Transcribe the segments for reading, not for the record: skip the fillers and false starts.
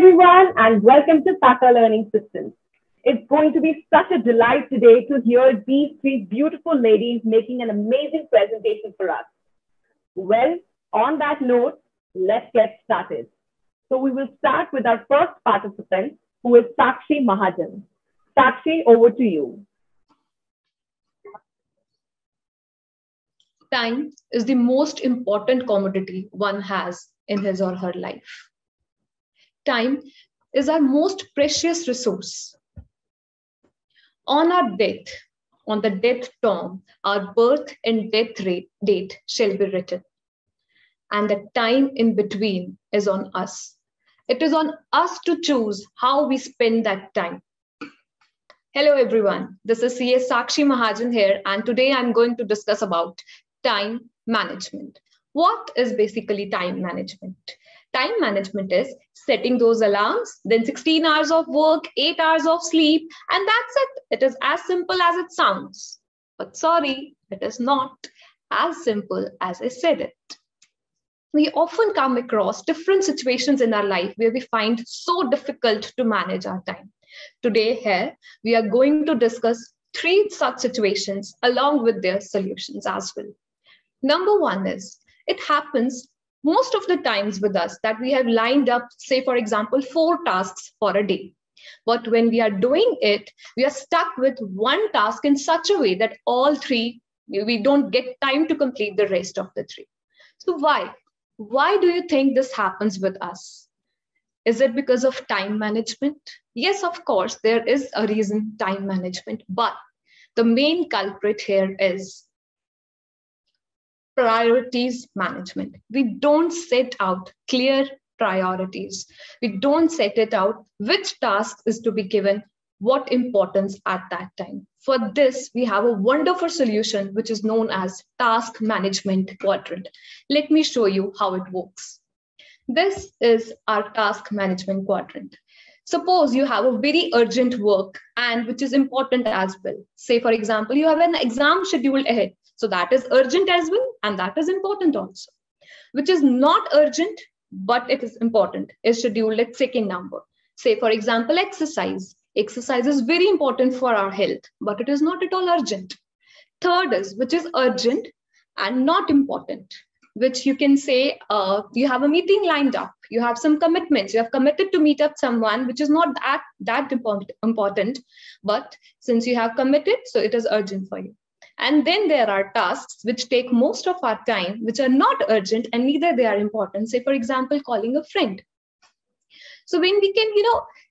everyone, and welcome to Tata Learning Systems. It's going to be such a delight today to hear these three beautiful ladies making an amazing presentation for us. Well, on that note, let's get started. So we will start with our first participant, who is Sakshi Mahajan. Sakshi, over to you. Time is the most important commodity one has in his or her life. Time is our most precious resource. On our death, on the death tomb, our birth and death date shall be written. And the time in between is on us. It is on us to choose how we spend that time. Hello, everyone. This is CS Sakshi Mahajan here, and today I'm going to discuss about time management. What is basically time management? Time management is setting those alarms, then 16 hours of work, 8 hours of sleep, and that's it. It is as simple as it sounds. But sorry, it is not as simple as I said it. We often come across different situations in our life where we find so difficult to manage our time. Today here, we are going to discuss 3 such situations along with their solutions as well. Number 1 is, it happens most of the times with us that we have lined up, say for example, 4 tasks for a day. But when we are doing it, we are stuck with one task in such a way that all 3, we don't get time to complete the rest of the 3. So why? Why do you think this happens with us? Is it because of time management? Yes, of course, there is a reason, time management, but the main culprit here is priorities management. We don't set out clear priorities. We don't set it out which task is to be given what importance at that time. For this, we have a wonderful solution which is known as task management quadrant. Let me show you how it works. This is our task management quadrant. Suppose you have a very urgent work and which is important as well. Say, for example, you have an exam scheduled ahead. So that is urgent as well, and that is important also. Which is not urgent, but it is important, is scheduled at second number. Say, for example, exercise. Exercise is very important for our health, but it is not at all urgent. Third is, which is urgent and not important, which you can say you have a meeting lined up, you have some commitments, you have committed to meet up someone, which is not that important, but since you have committed, so it is urgent for you. And then there are tasks which take most of our time, which are not urgent and neither they are important. Say, for example, calling a friend. So when we can,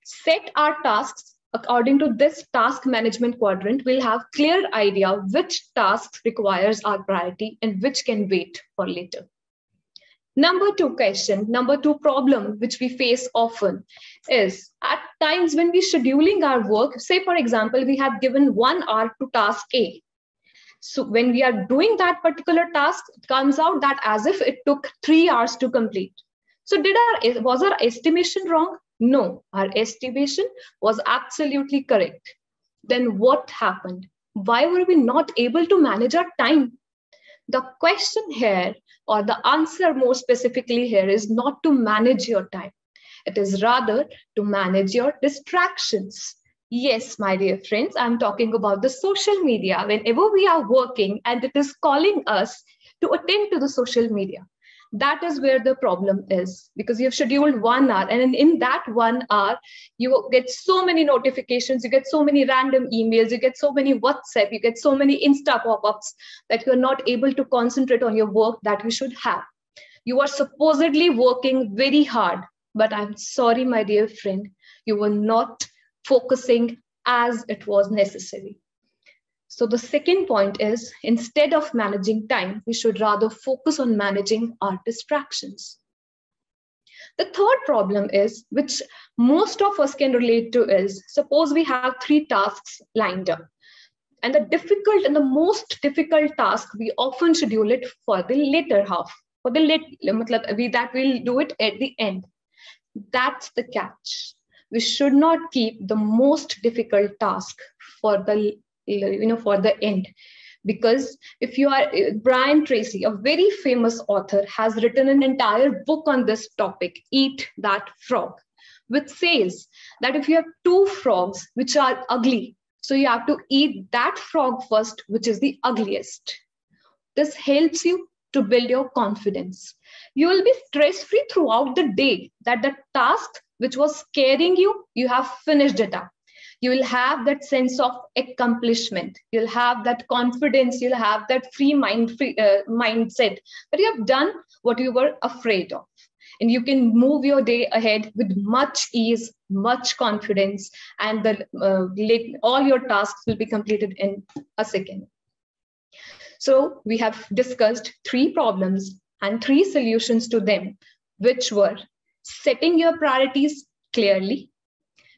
set our tasks according to this task management quadrant, we'll have clear idea which tasks requires our priority and which can wait for later. Number 2 question, number 2 problem which we face often is at times when we're scheduling our work, say, for example, we have given 1 hour to task A. So when we are doing that particular task, it comes out that as if it took 3 hours to complete. So was our estimation wrong? No, our estimation was absolutely correct. Then what happened? Why were we not able to manage our time? The question here, or the answer more specifically here, is not to manage your time. It is rather to manage your distractions. Yes, my dear friends, I'm talking about the social media. Whenever we are working and it is calling us to attend to the social media, that is where the problem is, because you have scheduled 1 hour and in that 1 hour, you get so many notifications, you get so many random emails, you get so many WhatsApp, you get so many Insta pop-ups that you're not able to concentrate on your work that you should have. You are supposedly working very hard, but I'm sorry, my dear friend, you were not focusing as it was necessary. So the second point is, instead of managing time, we should rather focus on managing our distractions. The third problem is, which most of us can relate to, is suppose we have 3 tasks lined up. And the most difficult task, we often schedule it for the later half, that we'll do it at the end. That's the catch. We should not keep the most difficult task for the end. Because if you are Brian Tracy, a very famous author, has written an entire book on this topic, Eat That Frog, which says that if you have two frogs which are ugly, so you have to eat that frog first, which is the ugliest. This helps you to build your confidence. You will be stress-free throughout the day, that the task which was scaring you, you have finished it up. You will have that sense of accomplishment. You'll have that confidence. You'll have that mindset. But you have done what you were afraid of. And you can move your day ahead with much ease, much confidence, and all your tasks will be completed in a second. So we have discussed 3 problems and 3 solutions to them, which were setting your priorities clearly.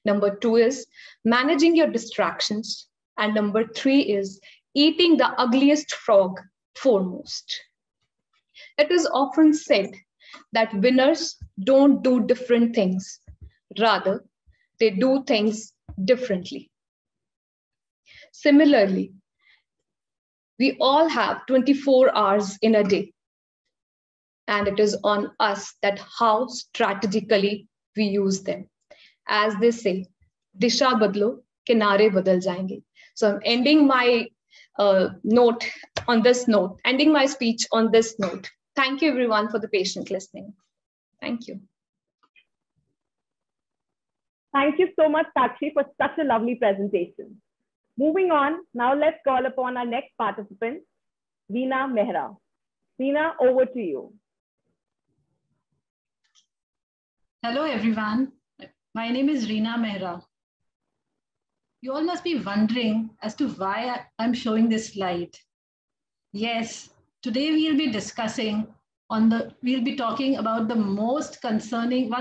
Number 2 is managing your distractions. And number 3 is eating the ugliest frog foremost. It is often said that winners don't do different things. Rather, they do things differently. Similarly, we all have 24 hours in a day. And it is on us that how strategically we use them. As they say, disha badlo, kinare badal jayenge. So I'm ending my ending my speech on this note. Thank you everyone for the patient listening. Thank you. Thank you so much, Sakshi, for such a lovely presentation. Moving on, now let's call upon our next participant, Reena Mehra. Reena, over to you. Hello, everyone. My name is Reena Mehra. You all must be wondering as to why I'm showing this slide. Yes, today we'll be discussing we'll be talking about one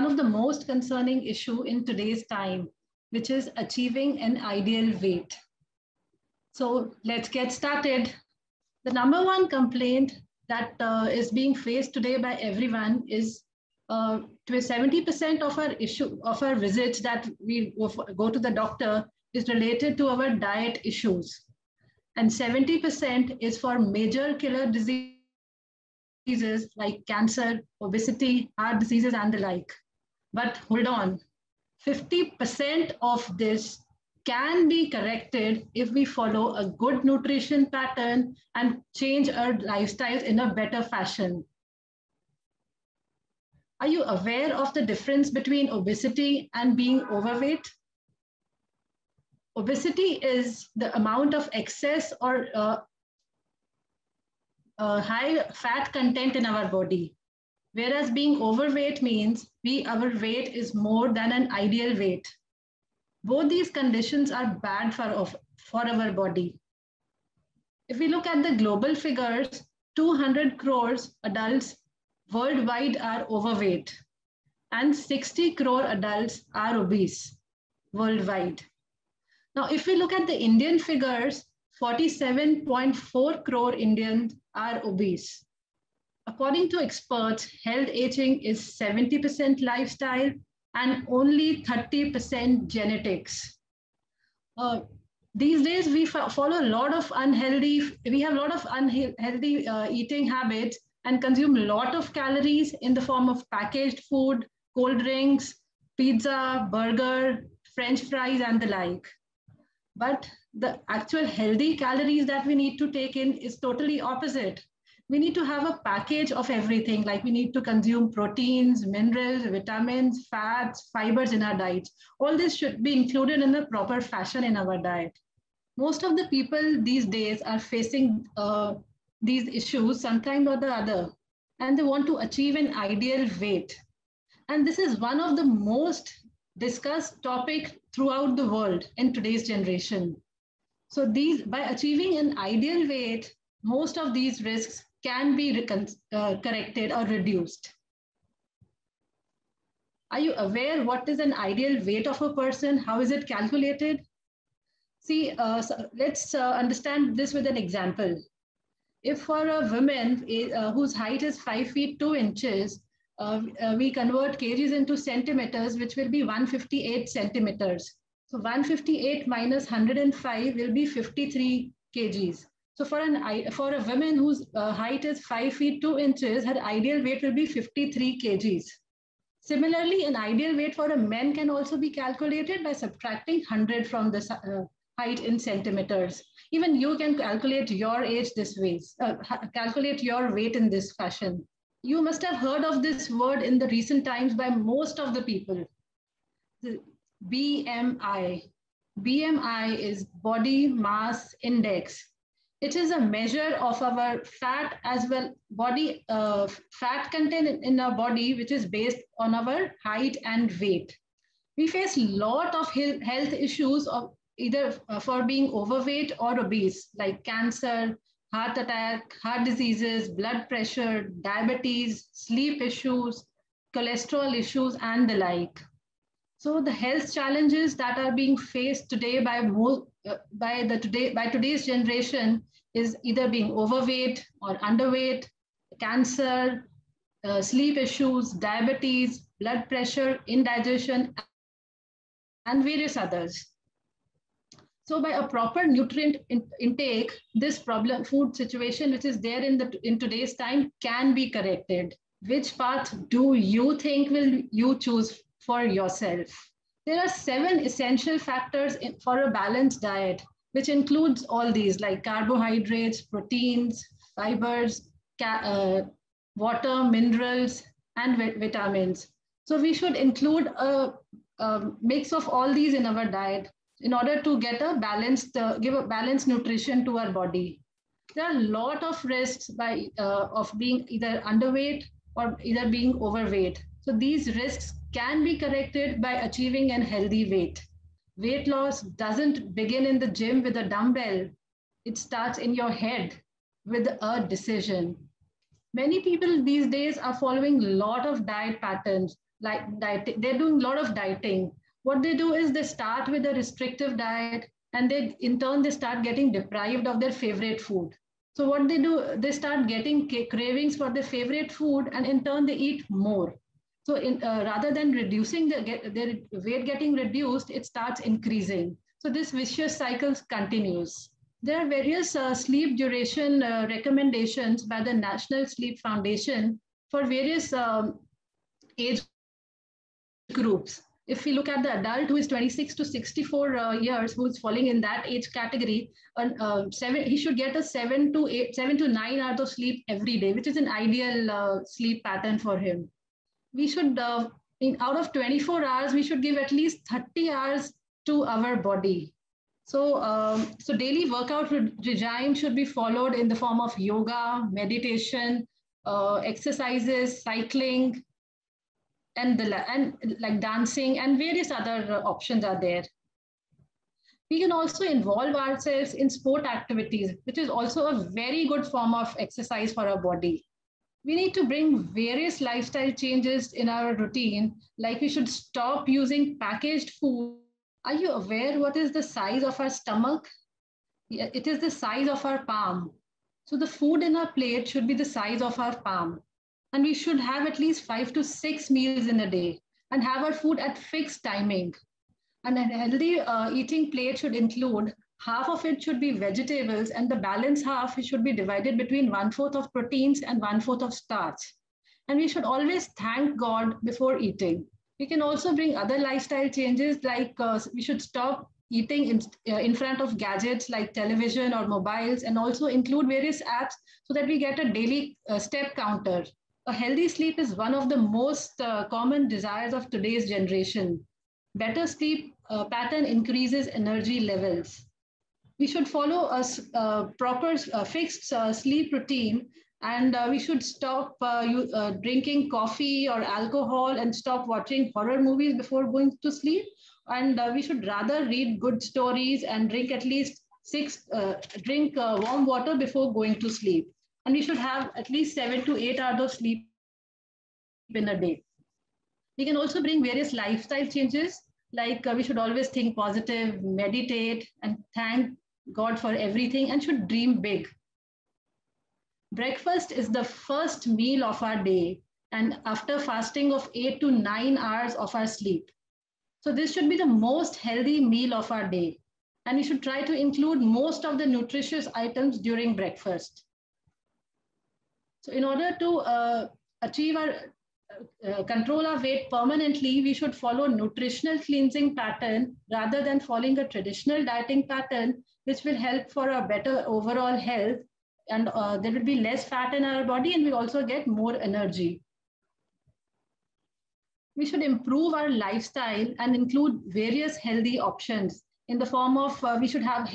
of the most concerning issue in today's time, which is achieving an ideal weight. So let's get started. The number one complaint that is being faced today by everyone is 70% of our visits that we go to the doctor is related to our diet issues. And 70% is for major killer diseases like cancer, obesity, heart diseases, and the like. But hold on, 50% of this can be corrected if we follow a good nutrition pattern and change our lifestyles in a better fashion. Are you aware of the difference between obesity and being overweight? Obesity is the amount of excess or high fat content in our body, whereas being overweight means our weight is more than an ideal weight. Both these conditions are bad for our body. If we look at the global figures, 200 crores adults worldwide are overweight and 60 crore adults are obese worldwide. Now, if we look at the Indian figures, 47.4 crore Indians are obese. According to experts, health aging is 70% lifestyle and only 30% genetics. These days, we follow a lot of unhealthy eating habits and consume a lot of calories in the form of packaged food, cold drinks, pizza, burger, French fries, and the like. But the actual healthy calories that we need to take in is totally opposite. We need to have a package of everything, like we need to consume proteins, minerals, vitamins, fats, fibers in our diet. All this should be included in a proper fashion in our diet. Most of the people these days are facing these issues sometime or the other, and they want to achieve an ideal weight. And this is one of the most discussed topic throughout the world in today's generation. So by achieving an ideal weight, most of these risks can be corrected or reduced. Are you aware what is an ideal weight of a person? How is it calculated? See, let's understand this with an example. If for a woman whose height is 5 feet 2 inches, we convert kgs into centimeters, which will be 158 centimeters. So 158 minus 105 will be 53 kgs. So for a woman whose height is 5 feet 2 inches, her ideal weight will be 53 kgs. Similarly, an ideal weight for a man can also be calculated by subtracting 100 from the height in centimeters. Even you can calculate your age this way, calculate your weight in this fashion. You must have heard of this word in the recent times by most of the people. The BMI. BMI is body mass index. It is a measure of our fat as well, fat content in our body, which is based on our height and weight. We face a lot of health issues of either for being overweight or obese, like cancer, heart attack, heart diseases, blood pressure, diabetes, sleep issues, cholesterol issues, and the like. So the health challenges that are being faced today by today's generation is either being overweight or underweight, cancer, sleep issues, diabetes, blood pressure, indigestion, and various others. So by a proper nutrient intake, this food situation which is there in today's time can be corrected. Which path do you think will you choose for yourself? There are 7 essential factors for a balanced diet, which includes all these like carbohydrates, proteins, fibers, water, minerals, and vitamins. So we should include a mix of all these in our diet in order to get a give a balanced nutrition to our body. There are a lot of risks of being either underweight or either being overweight. So these risks can be corrected by achieving a healthy weight. Weight loss doesn't begin in the gym with a dumbbell. It starts in your head with a decision. Many people these days are following a lot of diet patterns, they're doing a lot of dieting. What they do is they start with a restrictive diet and in turn they start getting deprived of their favorite food. So what they do, they start getting cravings for their favorite food and in turn they eat more. So rather than reducing their weight getting reduced, it starts increasing. So this vicious cycle continues. There are various sleep duration recommendations by the National Sleep Foundation for various age groups. If we look at the adult who is 26 to 64 years, who is falling in that age category, he should get a 7 to 9 hours of sleep every day, which is an ideal sleep pattern for him. We should, out of 24 hours, we should give at least 30 hours to our body. So, so daily workout regime should be followed in the form of yoga, meditation, exercises, cycling, and like dancing and various other options are there. We can also involve ourselves in sport activities, which is also a very good form of exercise for our body. We need to bring various lifestyle changes in our routine, like we should stop using packaged food. Are you aware what is the size of our stomach? Yeah, it is the size of our palm. So the food in our plate should be the size of our palm. And we should have at least 5 to 6 meals in a day and have our food at fixed timing. And a healthy eating plate should include half of it should be vegetables and the balance half should be divided between 1/4 of proteins and 1/4 of starch. And we should always thank God before eating. We can also bring other lifestyle changes like we should stop eating in front of gadgets like television or mobiles and also include various apps so that we get a daily step counter. A healthy sleep is one of the most common desires of today's generation. Better sleep pattern increases energy levels. We should follow a proper fixed sleep routine and we should stop drinking coffee or alcohol and stop watching horror movies before going to sleep. And we should rather read good stories and drink at least drink warm water before going to sleep. And we should have at least 7 to 8 hours of sleep in a day. We can also bring various lifestyle changes, like we should always think positive, meditate, and thank God for everything, and should dream big. Breakfast is the first meal of our day, and after fasting of 8 to 9 hours of our sleep. So this should be the most healthy meal of our day. and we should try to include most of the nutritious items during breakfast. So in order to achieve our control our weight permanently, we should follow nutritional cleansing pattern rather than following a traditional dieting pattern, which will help for a better overall health, and there will be less fat in our body, and we also get more energy. We should improve our lifestyle and include various healthy options in the form of, we should have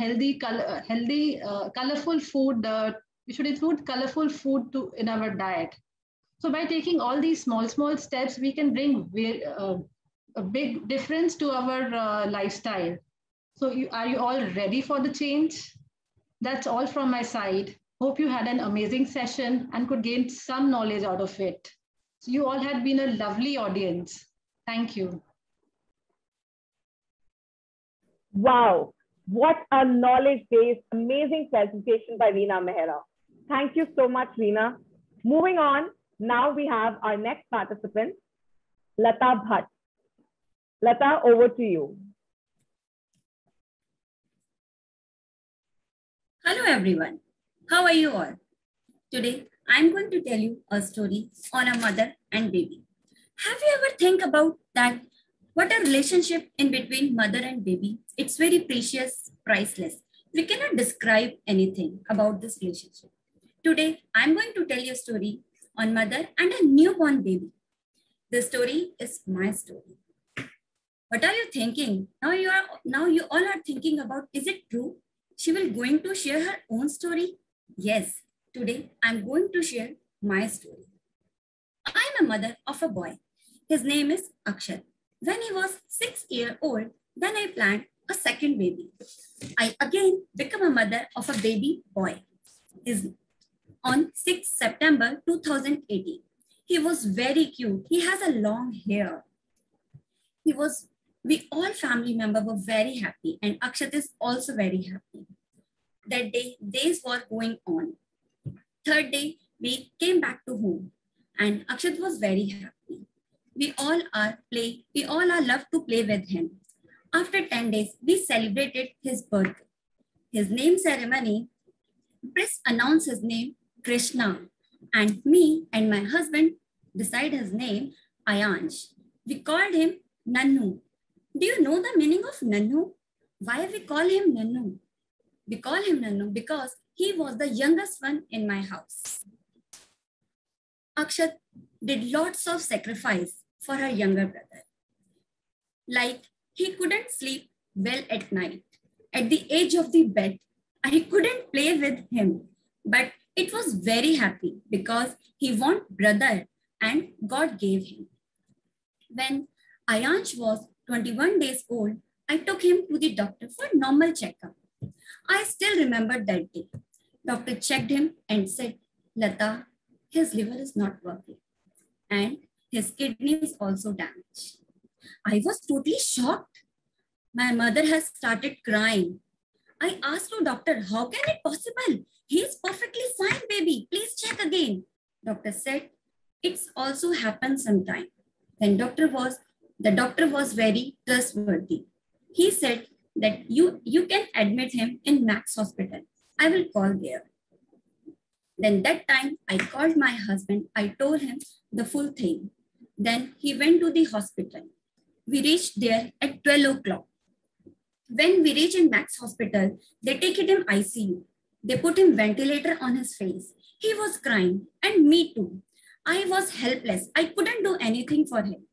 colorful food. We should include colorful food in our diet. So by taking all these small steps, we can bring a big difference to our lifestyle. So are you all ready for the change? That's all from my side. Hope you had an amazing session and could gain some knowledge out of it. So you all had been a lovely audience. Thank you. Wow, what a knowledge-based, amazing presentation by Reena Mehra. Thank you so much, Reena. Moving on, now we have our next participant, Lata Bhatt. Lata, over to you. Hello everyone, how are you all? Today, I'm going to tell you a story on a mother and baby. Have you ever think about that? What a relationship in between mother and baby. It's very precious, priceless. We cannot describe anything about this relationship. Today, I'm going to tell you a story on mother and a newborn baby. The story is my story. What are you thinking? Now you all are thinking about, is it true? She will going to share her own story? Yes, today I'm going to share my story. I'm a mother of a boy. His name is Akshat. When he was 6 years old, then I planned a second baby. I again became a mother of a baby boy. On 6 September 2018. He was very cute. He has a long hair. We all family members were very happy, and Akshat is also very happy. That day, days were going on. Third day, we came back to home, and Akshat was very happy. We all are love to play with him. After 10 days, we celebrated his birthday. His name ceremony, priest announced his name Krishna, and me and my husband decide his name Ayansh. We called him Nannu. Do you know the meaning of Nannu? Why we call him Nannu? We call him Nannu because he was the youngest one in my house. Akshat did lots of sacrifice for her younger brother. Like he couldn't sleep well at night. At the edge of the bed, I couldn't play with him, but it was very happy because he wanted brother and God gave him. When Ayansh was 21 days old, I took him to the doctor for normal checkup. I still remember that day. Doctor checked him and said, Lata, his liver is not working and his kidney is also damaged. I was totally shocked. My mother has started crying. I asked the doctor, how can it possible? He is perfectly fine, baby. Please check again. Doctor said, it's also happened sometime. Then the doctor was very trustworthy. He said that you can admit him in Max Hospital. I will call there. Then that time I called my husband. I told him the full thing. Then he went to the hospital. We reached there at 12 o'clock. When we reached in Max Hospital, they take him in ICU. They put him ventilator on his face. He was crying, and me too. I was helpless. I couldn't do anything for him.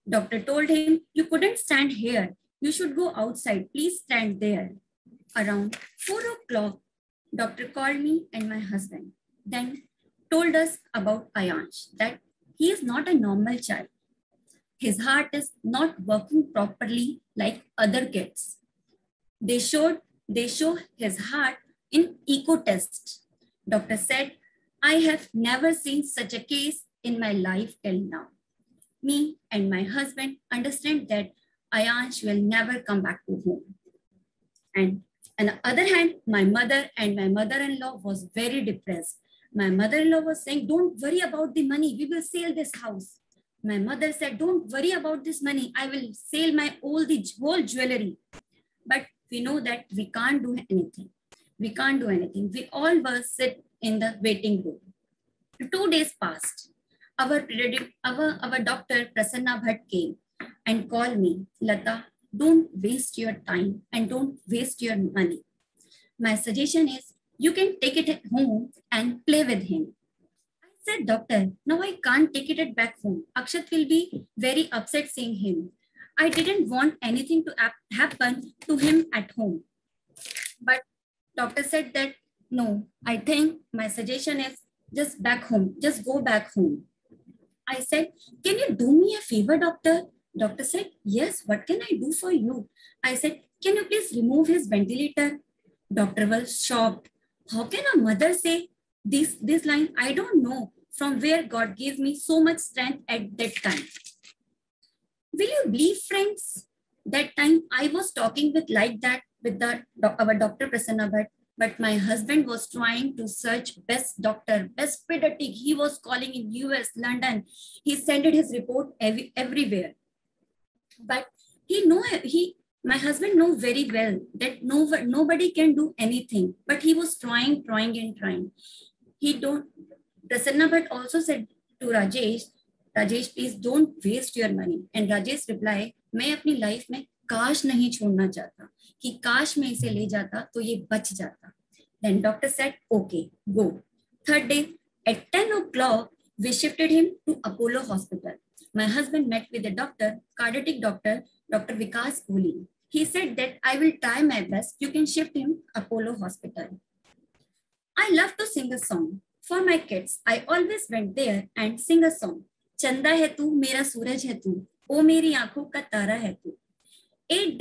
Doctor told him, you couldn't stand here. You should go outside. Please stand there. Around 4 o'clock, doctor called me and my husband. Then told us about Ayansh, that he is not a normal child. His heart is not working properly like other kids. They show his heart in echo test. Doctor said, I have never seen such a case in my life till now. Me and my husband understand that Ayansh will never come back to home. And on the other hand, my mother and my mother-in-law was very depressed. My mother-in-law was saying, don't worry about the money. We will sell this house. My mother said, don't worry about this money. I will sell my whole jewelry. But we know that we can't do anything. We can't do anything. We all were sit in the waiting room. 2 days passed. Our doctor Prasanna Bhatt came and called me, Lata, don't waste your time and don't waste your money. My suggestion is you can take it at home and play with him. I said, doctor, no, I can't take it back home. Akshat will be very upset seeing him. I didn't want anything to happen to him at home. But doctor said that, no, I think my suggestion is just back home, just go back home. I said, can you do me a favor, doctor? Doctor said, yes, what can I do for you? I said, can you please remove his ventilator? Doctor was shocked. How can a mother say this line? I don't know from where God gave me so much strength at that time. Will you believe, friends? That time I was talking like that with our Dr. Prasanna Bhatt, but my husband was trying to search best doctor, best pediatric. He was calling in US, London. He sent his report everywhere. But my husband knows very well that nobody can do anything, but he was trying. Prasanna Bhatt also said to Rajesh, please don't waste your money. And Rajesh replied, मैं अपनी life में काश नहीं छोड़ना चाहता कि काश मैं इसे ले जाता तो ये बच जाता. Then doctor said, okay, go. Third day, at 10 o'clock, we shifted him to Apollo Hospital. My husband met with the doctor, cardiac doctor, Dr. Vikas Kohli. He said that I will try my best. You can shift him to Apollo Hospital. I love to sing a song. For my kids, I always went there and sing a song. Chanda hai tu, mera suraj hai tu. O meri aankhon ka tara hai tu. 8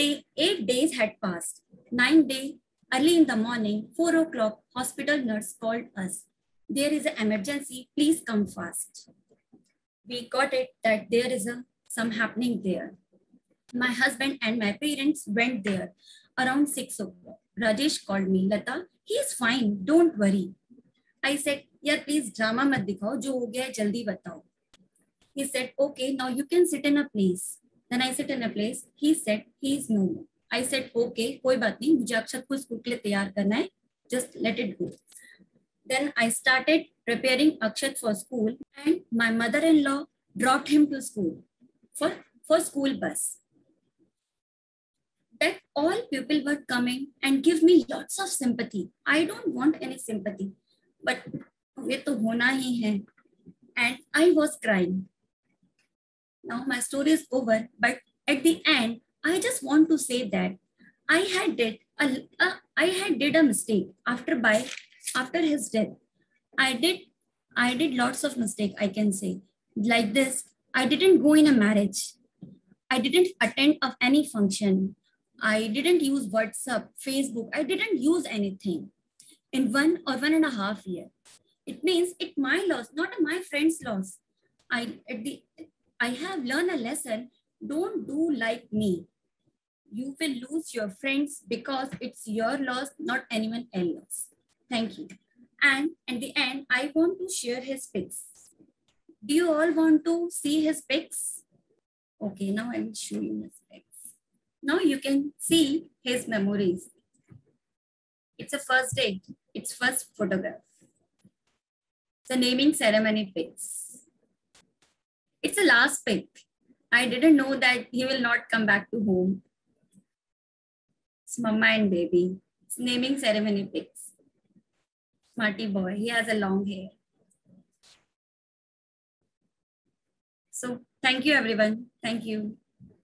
days had passed. 9th day, early in the morning, 4 o'clock, hospital nurse called us. There is an emergency. Please come fast. We got it that there is some happening there. My husband and my parents went there around 6 o'clock. Rajesh called me, Lata, he is fine. Don't worry. I said, yeah, please drama mat dikhao. Jo ho gaya jaldi batao. He said, okay, now you can sit in a place. Then I sit in a place. He said, he is no more. I said, okay, koi baat nahi. Mujhe Akshat ko school ke liye tayar karna hai. Just let it go. Then I started preparing Akshat for school, and my mother-in-law dropped him to school for school bus. That all people were coming and give me lots of sympathy. I don't want any sympathy, but ye to hona hi hai. And I was crying. Now my story is over, but at the end, I just want to say that I had did a mistake after his death. I did lots of mistake, I can say. Like this, I didn't go in a marriage. I didn't attend of any function. I didn't use WhatsApp, Facebook. I didn't use anything in 1.5 years. It means it's my loss, not my friend's loss. I have learned a lesson. Don't do like me. You will lose your friends because it's your loss, not anyone else's. Thank you. And at the end, I want to share his pics. Do you all want to see his pics? Okay, now I will show you his pics. Now you can see his memories. It's a first date. It's first photograph. It's a naming ceremony pics. It's a last pic. I didn't know that he will not come back to home. It's mama and baby. It's naming ceremony pics. Smarty boy. He has a long hair. So thank you, everyone. Thank you.